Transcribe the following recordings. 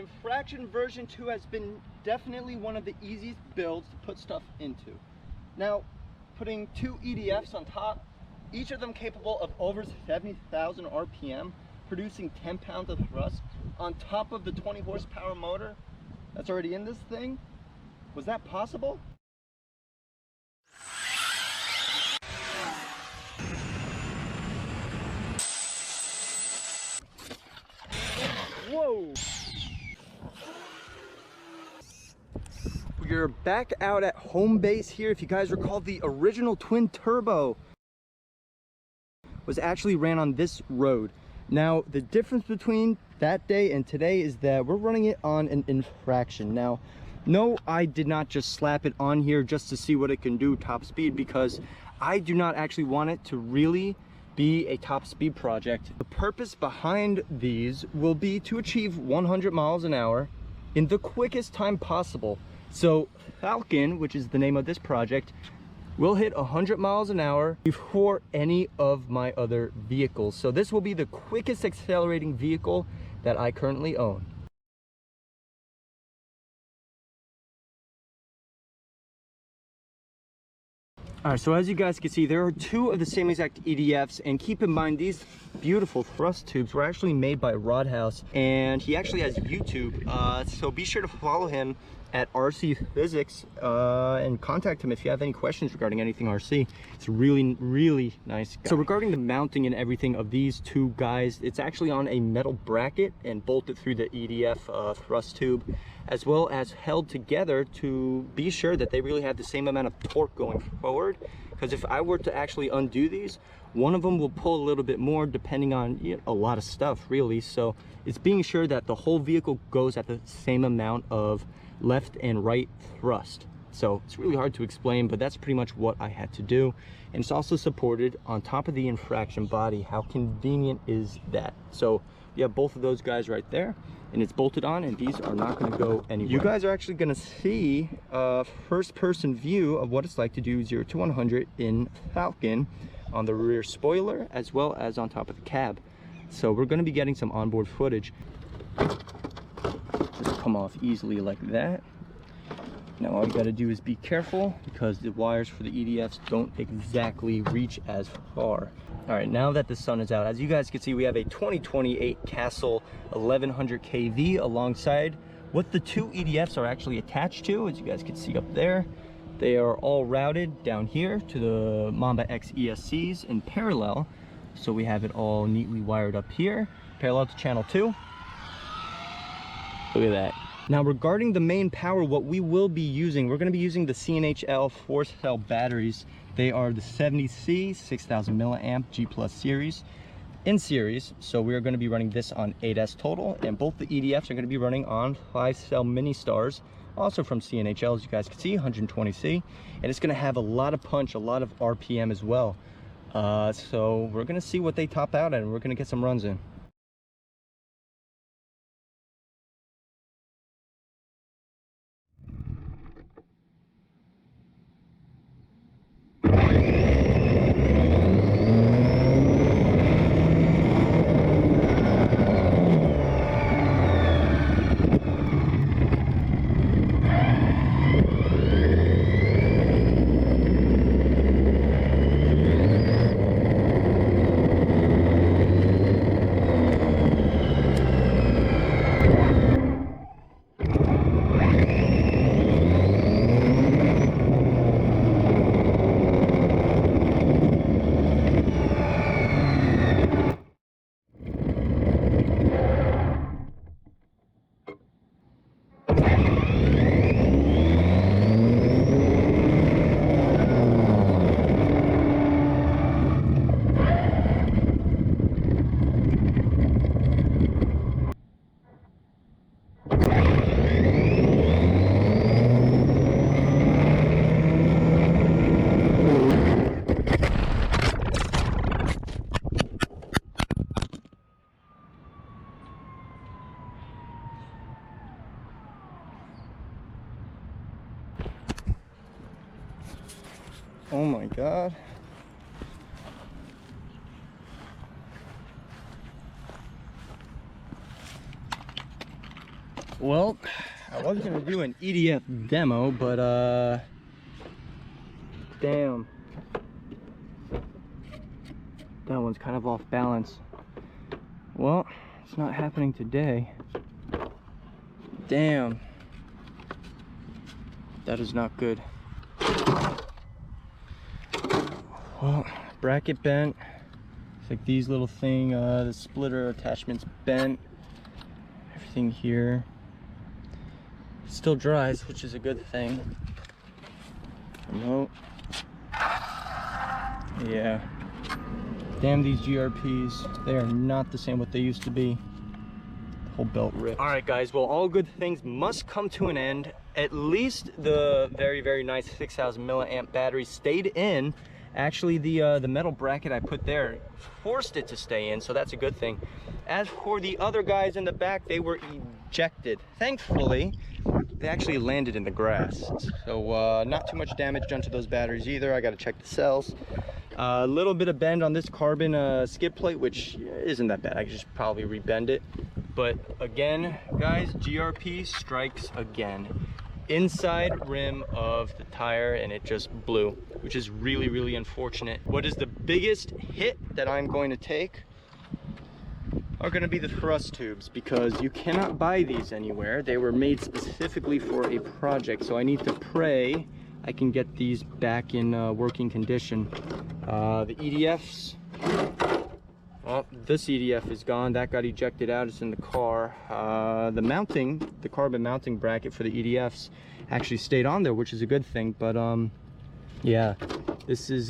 Infraction version 2 has been definitely one of the easiest builds to put stuff into. Now, putting 2 EDFs on top, each of them capable of over 70,000 RPM, producing 10 pounds of thrust on top of the 20 horsepower motor that's already in this thing. Was that possible? Whoa! We're back out at home base here. If you guys recall, the original twin turbo was actually ran on this road. Now, the difference between that day and today is that we're running it on an Infraction. Now, no, I did not just slap it on here just to see what it can do top speed, because I do not actually want it to really be a top speed project. The purpose behind these will be to achieve 100 miles an hour in the quickest time possible. So Falcon, which is the name of this project, will hit 100 miles an hour before any of my other vehicles. So this will be the quickest accelerating vehicle that I currently own. All right, so as you guys can see, there are 2 of the same exact EDFs, and keep in mind these beautiful thrust tubes were actually made by Newhouse, and he actually has YouTube, so be sure to follow him at RcPhysics and contact him if you have any questions regarding anything RC. It's a really nice guy. So regarding the mounting and everything of these 2 guys, it's actually on a metal bracket and bolted through the EDF thrust tube, as well as held together to be sure that they really have the same amount of torque going forward. Because if I were to actually undo these, one of them will pull a little bit more depending on, you know, a lot of stuff really. So it's being sure that the whole vehicle goes at the same amount of left and right thrust. So it's really hard to explain, but that's pretty much what I had to do. And it's also supported on top of the Infraction body. How convenient is that? So you have both of those guys right there, and it's bolted on, and these are not going to go anywhere. You guys are actually going to see a first-person view of what it's like to do 0 to 100 in Falcon on the rear spoiler as well as on top of the cab. So we're going to be getting some onboard footage. Just come off easily like that. Now all you got to do is be careful, because the wires for the EDFs don't exactly reach as far. All right, now that the sun is out, as you guys can see, we have a 2028 Castle 1100 kV alongside what the 2 EDFs are actually attached to. As you guys can see up there, they are all routed down here to the Mamba X ESCs in parallel. So we have it all neatly wired up here, parallel to channel 2. Look at that. Now regarding the main power, what we will be using, we're going to be using the ChinaHobbyLine 4-cell batteries. They are the 70C 6000 milliamp G+ series in series. So we are going to be running this on 8S total, and both the EDFs are going to be running on 5-cell mini stars, also from ChinaHobbyLine, as you guys can see, 120C, and it's going to have a lot of punch, a lot of RPM as well. So we're going to see what they top out at, and we're going to get some runs in. Oh my God. Well, I was gonna do an EDF demo, but damn, that one's kind of off balance. Well, it's not happening today. Damn, that is not good. Well, bracket bent. It's like these little thing, the splitter attachments bent. Everything here still dries, which is a good thing. Remote. Yeah. Damn these GRPs. They are not the same what they used to be. The whole belt ripped. All right, guys. Well, all good things must come to an end. At least the very, very nice 6,000 milliamp battery stayed in. Actually, the metal bracket I put there forced it to stay in, so that's a good thing. As for the other guys in the back, they were ejected. Thankfully, they actually landed in the grass. So not too much damage done to those batteries either. I got to check the cells. A little bit of bend on this carbon skid plate, which isn't that bad. I could just probably rebend it. But again, guys, GRP strikes again. Inside rim of the tire, and it just blew, which is really, really unfortunate. What is the biggest hit that I'm going to take are going to be the thrust tubes, because you cannot buy these anywhere. They were made specifically for a project, so I need to pray I can get these back in working condition. The EDFs, well, this EDF is gone. That got ejected out. It's in the car. The carbon mounting bracket for the EDFs actually stayed on there, which is a good thing. But yeah, this is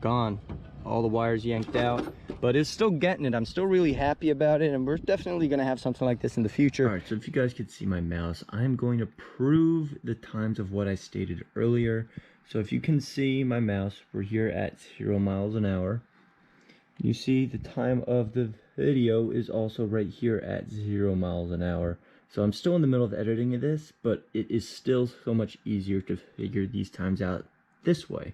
gone. All the wires yanked out, but it's still getting it. I'm still really happy about it, and we're definitely going to have something like this in the future. All right, so if you guys could see my mouse, I'm going to prove the times of what I stated earlier. So if you can see my mouse, we're here at 0 miles an hour. You see the time of the video is also right here at 0 miles an hour. So I'm still in the middle of editing of this, but it is still so much easier to figure these times out this way.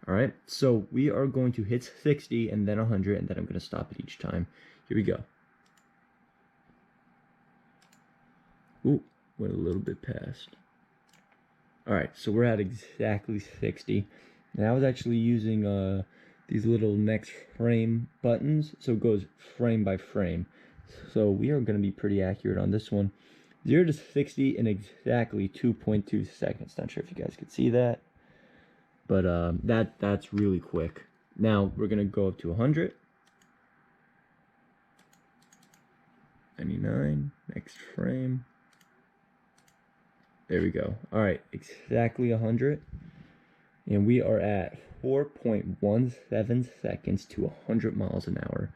All right, so we are going to hit 60 and then 100, and then I'm going to stop it each time. Here we go. Ooh, went a little bit past. All right, so we're at exactly 60. And I was actually using these little next frame buttons, so it goes frame by frame. So we are going to be pretty accurate on this one. 0 to 60 in exactly 2.2 seconds. Not sure if you guys could see that, but that's really quick. Now we're going to go up to 100. 99, next frame. There we go. All right, exactly 100. And we are at 4.17 seconds to 100 miles an hour.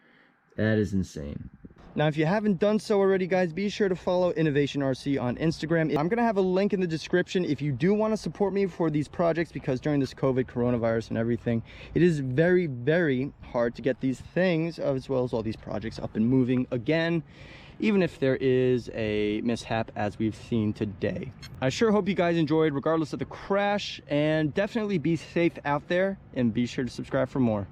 That is insane. Now, if you haven't done so already, guys, be sure to follow Innovation RC on Instagram. I'm going to have a link in the description if you do want to support me for these projects, because during this COVID coronavirus and everything, it is very, very hard to get these things, as well as all these projects, up and moving again, even if there is a mishap as we've seen today. I sure hope you guys enjoyed regardless of the crash, and definitely be safe out there, and be sure to subscribe for more.